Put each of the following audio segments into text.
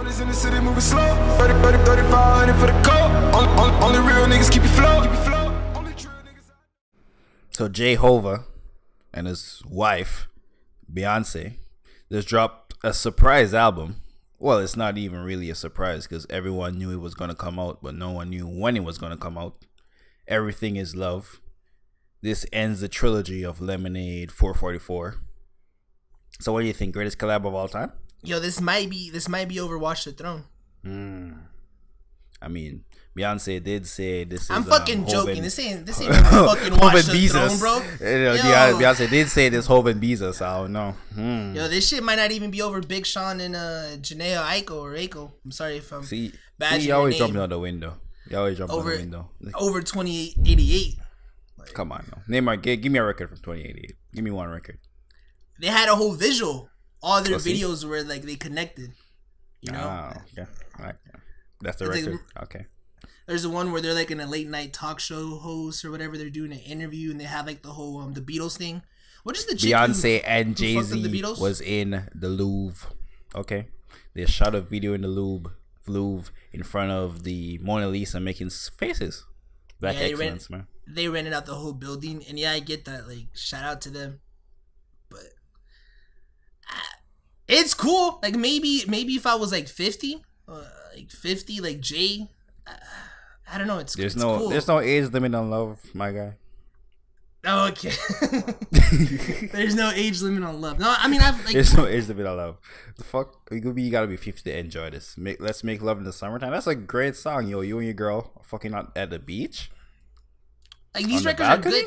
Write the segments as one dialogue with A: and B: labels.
A: Shorties in the city moving slow. 3500 for the coat. Only real niggas keep you float.
B: So Jehovah and his wife, Beyoncé, just dropped a surprise album. Well, it's not even really a surprise because everyone knew it was going to come out, but no one knew when it was going to come out. Everything is Love. This ends the trilogy of Lemonade 444. So what do you think? Greatest collab of all time?
C: Yo, this might be over Watch the Throne.
B: I mean, Beyonce did say this is
C: I'm fucking joking. This ain't fucking
B: Hov
C: Watch
B: and
C: the
B: Beezus.
C: Throne, bro.
B: Beyonce did say this Hov and Beezus, so I don't know.
C: Yo, this shit might not even be over Big Sean and Janae Aiko. I'm sorry if I'm bad.
B: You always jumping out the window. You always jumping out the window.
C: Over 2088.
B: Come on, no. Give me a record from 2088. Give me one record.
C: They had a whole visual. All their videos were like they connected. You know?
B: Oh, yeah. Right. That's the record. Okay.
C: There's the one where they're like in a late night talk show host or whatever. They're doing an interview and they have like the whole the Beatles thing. What is the chick
B: Beyonce and Jay-Z was in the Louvre. Okay. They shot a video in the Louvre in front of the Mona Lisa making faces. Black excellence, man.
C: They rented out the whole building, and yeah, I get that. Like, shout out to them, but it's cool. Like maybe if I was like 50, like Jay. I don't know. It's cool.
B: There's no age limit on love, my guy.
C: Oh, okay. There's no age limit on love. No, I mean
B: there's no age limit on love. The fuck? You gotta be 50 to enjoy this. Let's make love in the summertime. That's a great song, yo. You and your girl fucking out at the beach.
C: Like these records are good.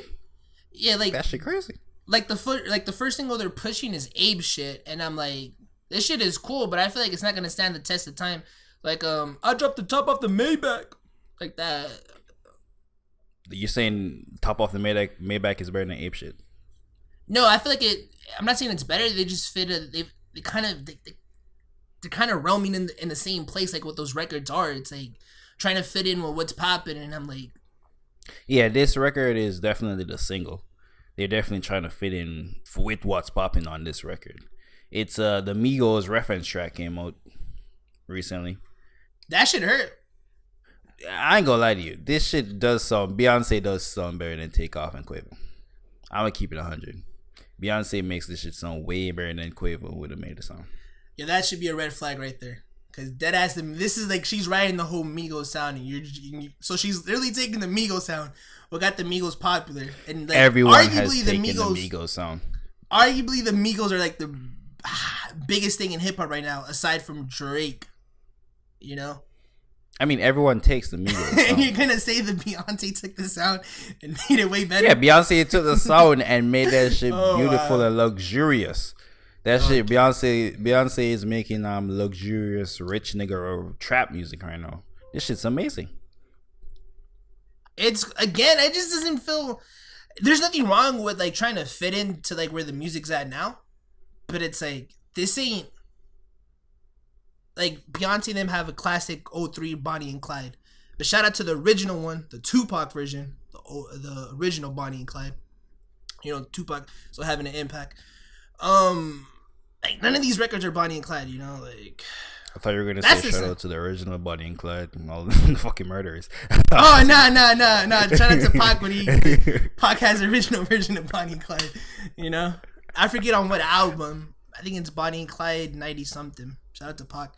C: Yeah, like
B: that shit crazy.
C: Like the first single they're pushing is Abe shit, and I'm like, this shit is cool, but I feel like it's not gonna stand the test of time. Like I dropped the top off the Maybach, like that.
B: You're saying top off the Maybach is better than Ape shit?
C: No, I feel like it. I'm not saying it's better. They just fit. They're kind of roaming in the same place like what those records are. It's like trying to fit in with what's popping, and I'm like,
B: yeah, this record is definitely the single. They're definitely trying to fit in with what's popping on this record. It's the Migos reference track came out recently.
C: That shit hurt.
B: I ain't gonna lie to you. This shit does sound. Beyonce does sound better than Takeoff and Quavo. I'm gonna keep it 100. Beyonce makes this shit sound way better than Quavo would have made the song.
C: Yeah, that should be a red flag right there. Cause deadass, this is like she's writing the whole Migos sound, and so she's literally taking the Migos sound. What got the Migos popular, and like,
B: everyone has taken the Migos sound.
C: Arguably, the Migos are like the biggest thing in hip hop right now, aside from Drake. You know.
B: I mean, everyone takes the Migos.
C: And you're gonna say that Beyonce took the sound and made it way better?
B: Yeah, Beyonce took the sound and made that shit beautiful and luxurious. That shit, Beyonce is making luxurious rich nigga or trap music right now. This shit's amazing.
C: It just doesn't feel. There's nothing wrong with like trying to fit into like where the music's at now, but it's like this ain't. Like Beyonce and them have a classic 03 Bonnie and Clyde, but shout out to the original one, the Tupac version, the original Bonnie and Clyde. You know, Tupac still having an impact. Like none of these records are Bonnie and Clyde, you know, like.
B: I thought you were gonna say shout out to the original Bonnie and Clyde and all the fucking murderers.
C: Oh no! Shout out to Pac when Pac has the original version of Bonnie and Clyde. You know, I forget on what album. I think it's Bonnie and Clyde 90 something. Shout out to Pac.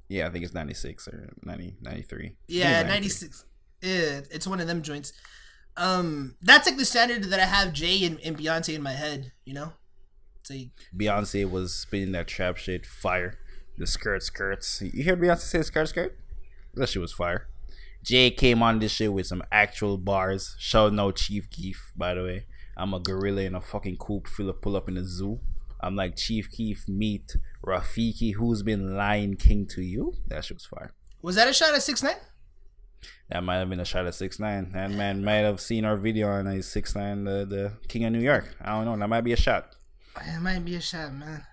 B: Yeah, I think it's 96 or 90, 93.
C: Yeah, 96. Yeah, it's one of them joints. That's like the standard that I have Jay and Beyonce in my head, you know? It's like
B: Beyonce was spinning that trap shit fire. The skirts. You heard Beyonce say skirt? That shit was fire. Jay came on this shit with some actual bars. Shouting out Chief Keef, by the way. I'm a gorilla in a fucking coupe, pull up in the zoo. I'm like Chief Keef meet Rafiki, who's been Lion King to you. That shit was fire.
C: Was that a shot at 6ix9ine?
B: That might have been a shot at 6ix9ine. That man might have seen our video on 6ix9ine, the King of New York. I don't know. That might be a shot.
C: It might be a shot, man.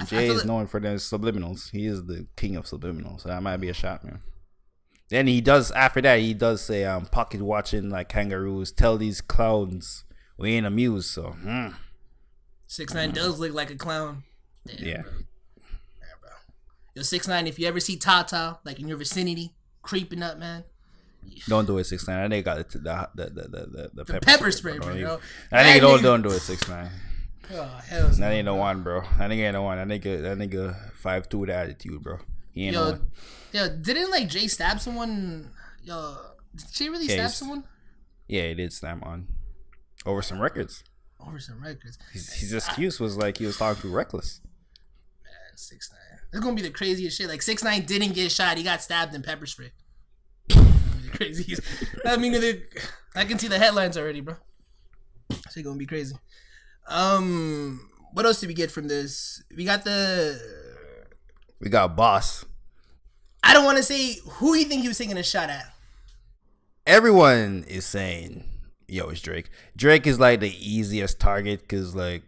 B: Jay is known for the subliminals. He is the king of subliminals. So that might be a shot, man. Then after that, he does say, pocket watching like kangaroos. Tell these clowns we ain't amused, so.
C: 6ix9ine does look like a clown.
B: Damn. Yeah,
C: bro. Yo, 6ix9ine, if you ever see Tata like in your vicinity creeping up, man.
B: Don't do it 6ix9ine. That nigga got the
C: Pepper spray, bro.
B: That nigga don't do it 6ix9ine.
C: Oh, hell no.
B: That ain't the one, bro. That nigga ain't the one. That nigga 5'2" with attitude, bro. He ain't the one.
C: Yo, didn't like Jay stab someone? Yo, did Jay really stab someone?
B: Yeah, he did stab on over some records. His excuse was like he was talking to Reckless.
C: Man, 6ix9ine. It's gonna be the craziest shit. Like 6ix9ine didn't get shot. He got stabbed in pepper spray. Crazy. I mean, I can see the headlines already, bro. Shit gonna be crazy. What else did we get from this? We got
B: Boss.
C: I don't want to say who you think he was taking a shot at.
B: Everyone is saying, yo, it's Drake. Drake is like the easiest target because like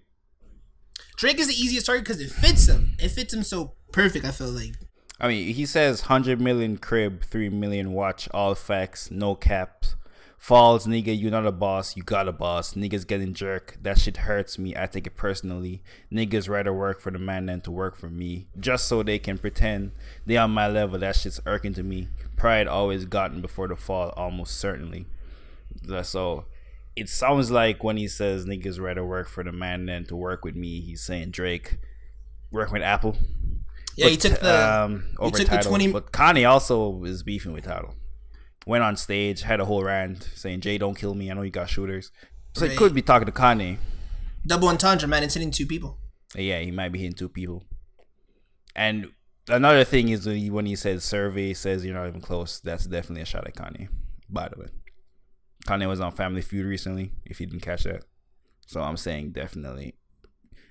C: Drake is the easiest target because it fits him. It fits him so perfect. I feel like.
B: I mean, he says 100 million crib, 3 million watch, all facts, no caps. Falls, nigga, you not a boss, you got a boss. Niggas getting jerked, that shit hurts me, I take it personally. Niggas rather work for the man than to work for me. Just so they can pretend they on my level, that shit's irking to me. Pride always gotten before the fall, almost certainly. So, it sounds like when he says niggas rather work for the man than to work with me, he's saying Drake working with Apple.
C: Yeah, he took the
B: over Tidal. 20. But Kanye also is beefing with Tidal. Went on stage, had a whole rant saying, Jay, don't kill me. I know you got shooters. So he could be talking to Kanye.
C: Double entendre, man. It's hitting 2 people.
B: Yeah, he might be hitting 2 people. And another thing is when he says survey says you're not even close, that's definitely a shot at Kanye, by the way. Kanye was on Family Feud recently, if you didn't catch that. So I'm saying definitely.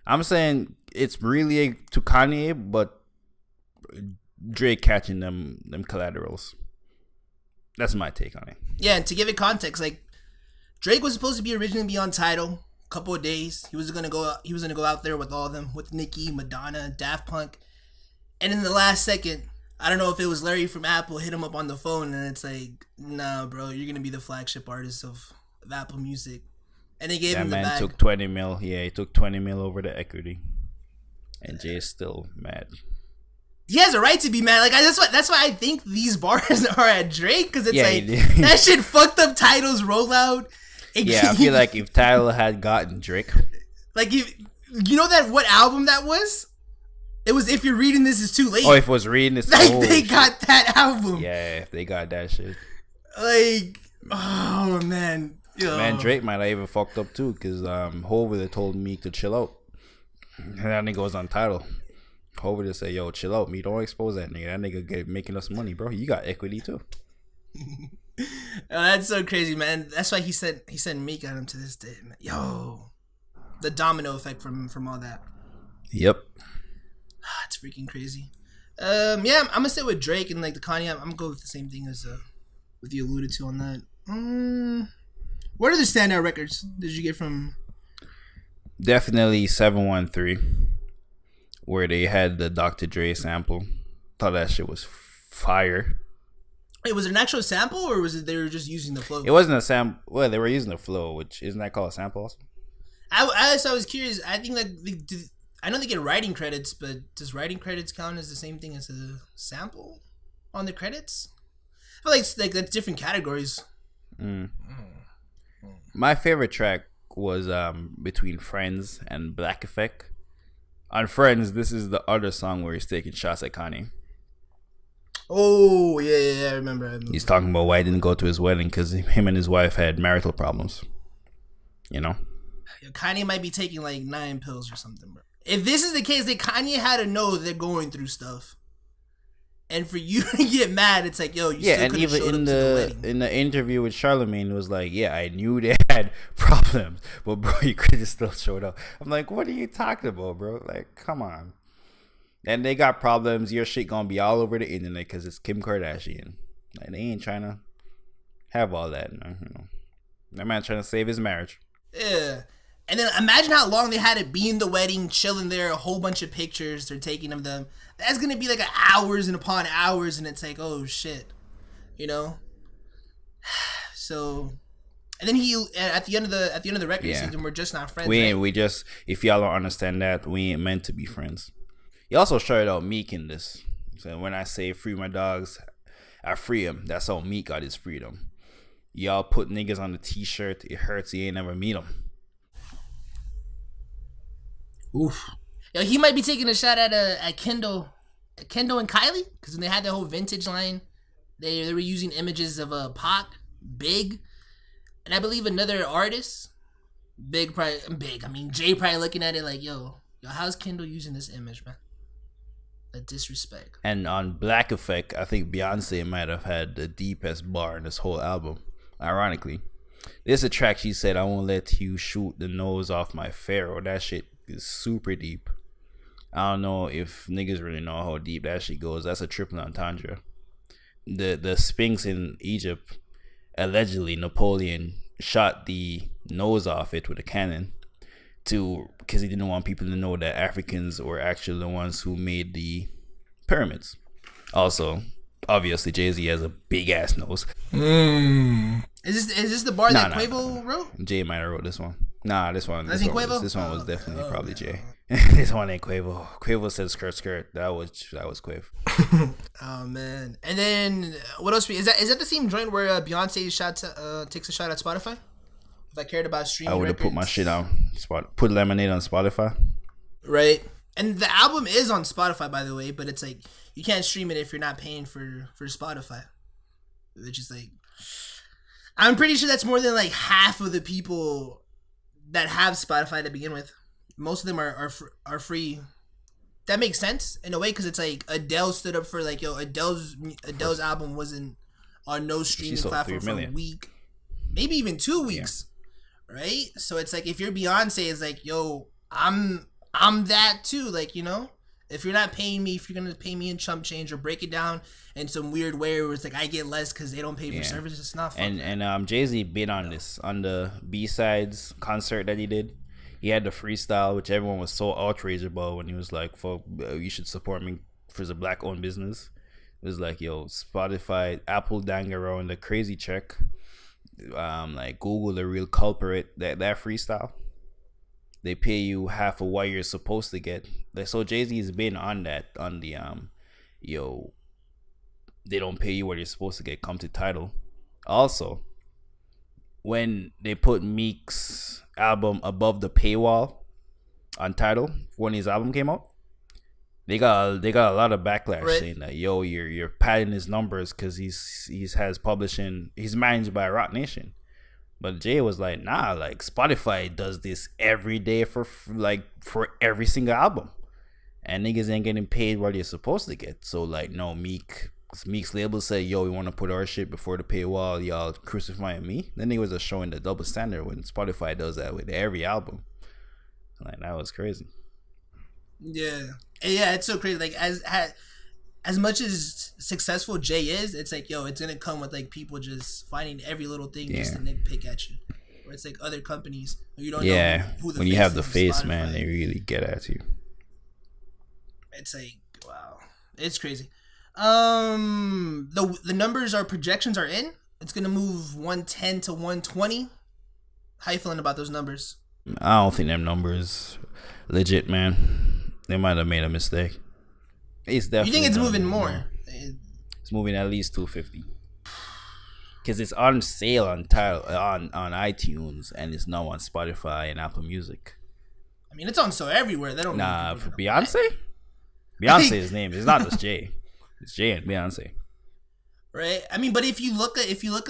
B: I'm saying it's really to Kanye, but Drake catching them collaterals. That's my take on it.
C: Yeah, and to give it context, like Drake was supposed to be originally be on Tidal a couple of days. He was gonna go out there with all of them, with Nicki, Madonna, Daft Punk, and in the last second, I don't know if it was Larry from Apple hit him up on the phone, and it's like, nah, bro, you're gonna be the flagship artist of Apple Music, and they gave him the bag. That man
B: took 20 mil. Yeah, he took 20 mil over the equity, and Jay is still mad.
C: He has a right to be mad. Like that's why I think these bars are at Drake, because it's that shit fucked up Tidal's rollout.
B: I feel like if Tidal had gotten Drake,
C: like you know that what album that was? It was If You're Reading This Is Too Late.
B: Oh, if it was Reading This,
C: like they got that album.
B: Yeah, if they got that shit.
C: Like, oh man,
B: man, Drake might have even fucked up too, because Hov would have told Meek to chill out, and that nigga was on Tidal. Over to say, yo, chill out, me. Don't expose that nigga. That nigga making us money, bro. You got equity too.
C: Oh, that's so crazy, man. That's why he said Meek got him to this day, man. Yo, the domino effect from all that.
B: Yep.
C: It's freaking crazy. Yeah, I'm gonna sit with Drake and like the Kanye. I'm gonna go with the same thing as what you alluded to on that. What are the standout records did you get from?
B: Definitely 713. Where they had the Dr. Dre sample. Thought that shit was fire.
C: Wait, was it an actual sample, or was it they were just using the flow?
B: It wasn't a sample. Well, they were using the flow, which isn't that called a sample also?
C: I was curious. I think like I know they get writing credits, but does writing credits count as the same thing as a sample on the credits? I feel like that's different categories.
B: My favorite track was between Friends and Black Effect. On Friends, this is the other song where he's taking shots at Kanye.
C: Oh, yeah, I remember.
B: He's talking about why he didn't go to his wedding because him and his wife had marital problems. You know?
C: Kanye might be taking like 9 pills or something, bro. If this is the case, then Kanye had to know they're going through stuff. And for you to get mad, it's like, yo, you still could have showed up to the wedding. In the interview with Charlemagne, it was like, yeah, I knew they had problems, but bro, you could have still showed up. I'm like, what are you talking about, bro? Like, come on. And they got problems. Your shit gonna be all over the internet because it's Kim Kardashian. Like, they ain't trying to have all that. You know, that man trying to save his marriage. Yeah. And then imagine how long they had to be in the wedding, chilling there, a whole bunch of pictures they're taking of them. That's gonna be like hours and upon hours, and it's like, oh shit, you know. So, and then he at the end of the record season, we're just not friends.
B: We just, if y'all don't understand that, we ain't meant to be friends. He also shouted out Meek in this So when I say free my dogs, I free him. That's how Meek got his freedom. Y'all put niggas on the t-shirt. It hurts. You ain't never meet them.
C: Oof. Yo, he might be taking a shot at Kendall and Kylie, because when they had their whole vintage line, they were using images of Pac, Big, and I believe another artist. Big. I mean, Jay probably looking at it like, yo, how's Kendall using this image, man? The disrespect.
B: And on Black Effect, I think Beyonce might have had the deepest bar in this whole album. Ironically, there's a track she said, "I won't let you shoot the nose off my pharaoh." That shit is super deep. I don't know if niggas really know how deep that shit goes. That's a triple entendre. The Sphinx in Egypt, allegedly Napoleon shot the nose off it with a cannon because he didn't want people to know that Africans were actually the ones who made the pyramids. Also, obviously Jay-Z has a big ass nose.
C: Is this the bar that Quavo wrote?
B: Jay might have wrote this one. Nah, this one. This one was definitely probably Jay. This one ain't Quavo. Quavo said skirt. That was Quavo.
C: Oh man! And then what else? Is that the same joint where Beyonce takes a shot at Spotify? If I cared about streaming,
B: I would have put my shit on put Lemonade on Spotify.
C: Right. And the album is on Spotify, by the way, but it's like you can't stream it if you're not paying for Spotify, which is like, I'm pretty sure that's more than like half of the people that have Spotify to begin with. Most of them are free. That makes sense in a way, because it's like Adele stood up for like, yo, Adele's album wasn't on no streaming platform for a week, maybe even 2 weeks, right? So it's like if you're Beyonce, it's like, yo, I'm that too, like, you know, if you're not paying me, if you're gonna pay me in chump change or break it down in some weird way where it's like I get less because they don't pay for services, it's not fun.
B: And Jay-Z been on this on the B-sides concert that he did. He had the freestyle, which everyone was so outraged about when he was like, "Fuck, you should support me for the black-owned business." It was like, yo, Spotify, Apple dang around the crazy check, like Google the real culprit. That freestyle, they pay you half of what you're supposed to get. So Jay-Z's been on that, on the yo, they don't pay you what you're supposed to get, come to title. Also, when they put Meek's album above the paywall on Tidal when his album came out, they got a lot of backlash saying that, yo, you're padding his numbers because he's managed by Roc Nation. But Jay was like, nah, like Spotify does this every day for every single album, and niggas ain't getting paid what you're supposed to get. So like, no, Meek's label said, yo, we want to put our shit before the paywall, y'all crucifying me. Then niggas are showing the double standard when Spotify does that with every album. Like, that was crazy.
C: Yeah, it's so crazy. Like as much as successful Jay is, it's like, yo, it's gonna come with like people just finding every little thing just to nitpick at you. Or it's like other companies you don't know who the
B: when you have the face, man, they really get at you.
C: It's like, wow, it's crazy. The numbers, our projections are in. It's gonna move 110 to 120. How you feeling about those numbers?
B: I don't think them numbers legit, man. They might have made a mistake. It's definitely. You think
C: it's moving more?
B: It's moving at least 250. Because it's on sale on iTunes, and it's now on Spotify and Apple Music.
C: I mean, it's on sale everywhere. They don't.
B: Nah, for Beyonce. Beyonce's name is not just Jay. It's Jay and Beyonce.
C: Right. I mean, but if you look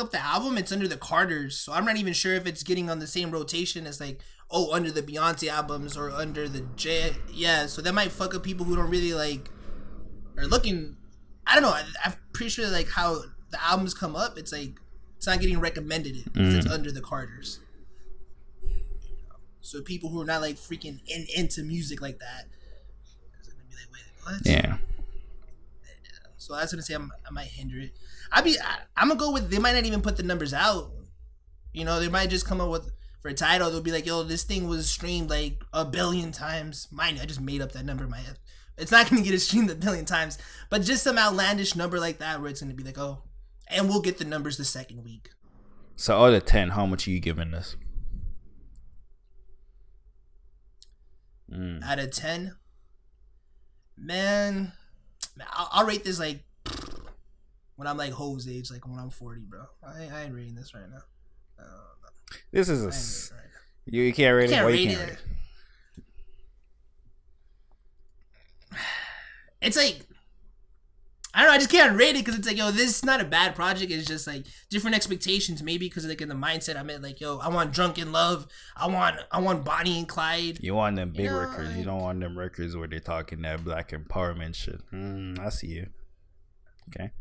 C: up the album, it's under the Carters. So I'm not even sure if it's getting on the same rotation as like, under the Beyonce albums or under the Jay. Yeah. So that might fuck up people who don't really like are looking. I don't know. I'm pretty sure like how the albums come up, it's like it's not getting recommended because it's under the Carters. So people who are not like freaking into music like that, it's gonna be like, wait, what?
B: Yeah.
C: So that's gonna say I might hinder it. I'm gonna go with, they might not even put the numbers out. You know, they might just come up with, for a title, they'll be like, yo, this thing was streamed like 1 billion times. Mind you, I just made up that number in my head. It's not gonna get it streamed 1 billion times, but just some outlandish number like that where it's gonna be like, oh, and we'll get the numbers the second week.
B: So out of 10, how much are you giving this?
C: Out of 10, man, Man, I'll rate this like when I'm like Hove's age, like when I'm 40, bro. I ain't rating this right now.
B: This is you can't rate it.
C: Can't
B: Why
C: rate
B: you can't
C: it.
B: rate it?
C: It's like I don't know. I just can't rate it because it's like, yo, this is not a bad project. It's just like different expectations, maybe because like in the mindset I'm in, like, yo, I want Drunken Love. I want Bonnie and Clyde.
B: You want them big records. You don't want them records where they're talking that black empowerment shit. I see you. Okay.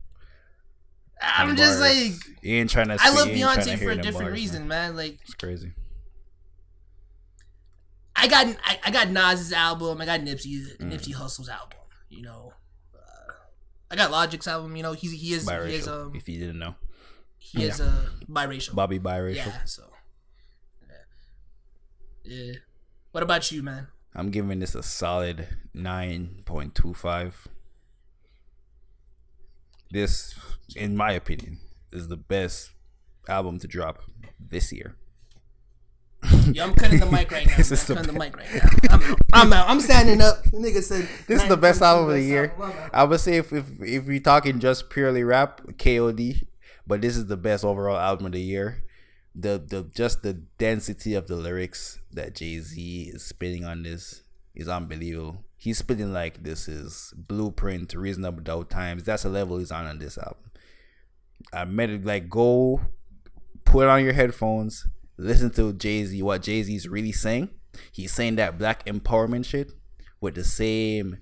C: I'm just like,
B: you ain't trying to.
C: I love Beyonce for a different reason, man. Like,
B: it's crazy.
C: I got Nas's album. I got Nipsey Hussle's album. You know, I got Logic's album. You know, he is
B: biracial. If you didn't know,
C: he is biracial.
B: Bobby biracial.
C: Yeah. So, yeah. What about you, man?
B: I'm giving this a solid 9.25. This, in my opinion, is the best album to drop this year.
C: Yo, I'm cutting the mic right now. I'm cutting the mic right now. I'm out. I'm standing up. The nigga said
B: this is the best album of the year. I would say if we're talking just purely rap, KOD, but this is the best overall album of the year. Just the density of the lyrics that Jay-Z is spitting on this is unbelievable. He's spitting like this is Blueprint, Reasonable Doubt Times. That's the level he's on this album. I made it like, go put on your headphones, listen to Jay-Z, what Jay-Z's really saying. He's saying that black empowerment shit with the same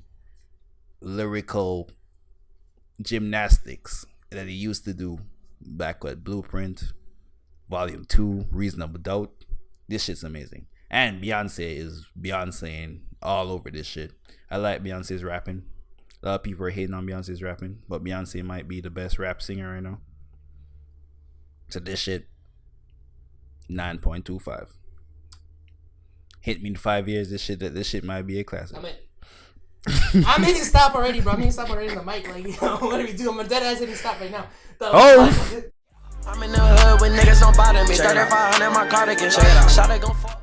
B: lyrical gymnastics that he used to do back with Blueprint, Volume 2, Reasonable Doubt. This shit's amazing. And Beyonce is Beyonceing all over this shit. I like Beyonce's rapping. A lot of people are hating on Beyonce's rapping, but Beyonce might be the best rap singer right now. So this shit, 9.25. Hit me in 5 years. This shit might be a classic.
C: I'm hitting stop already, bro. I'm hitting stop already in the mic. Like, you know, what do we do? I'm dead ass hitting stop right now.
A: I'm in the hood with niggas don't bother me. 3500 my cardigan. Shot it gon' fall.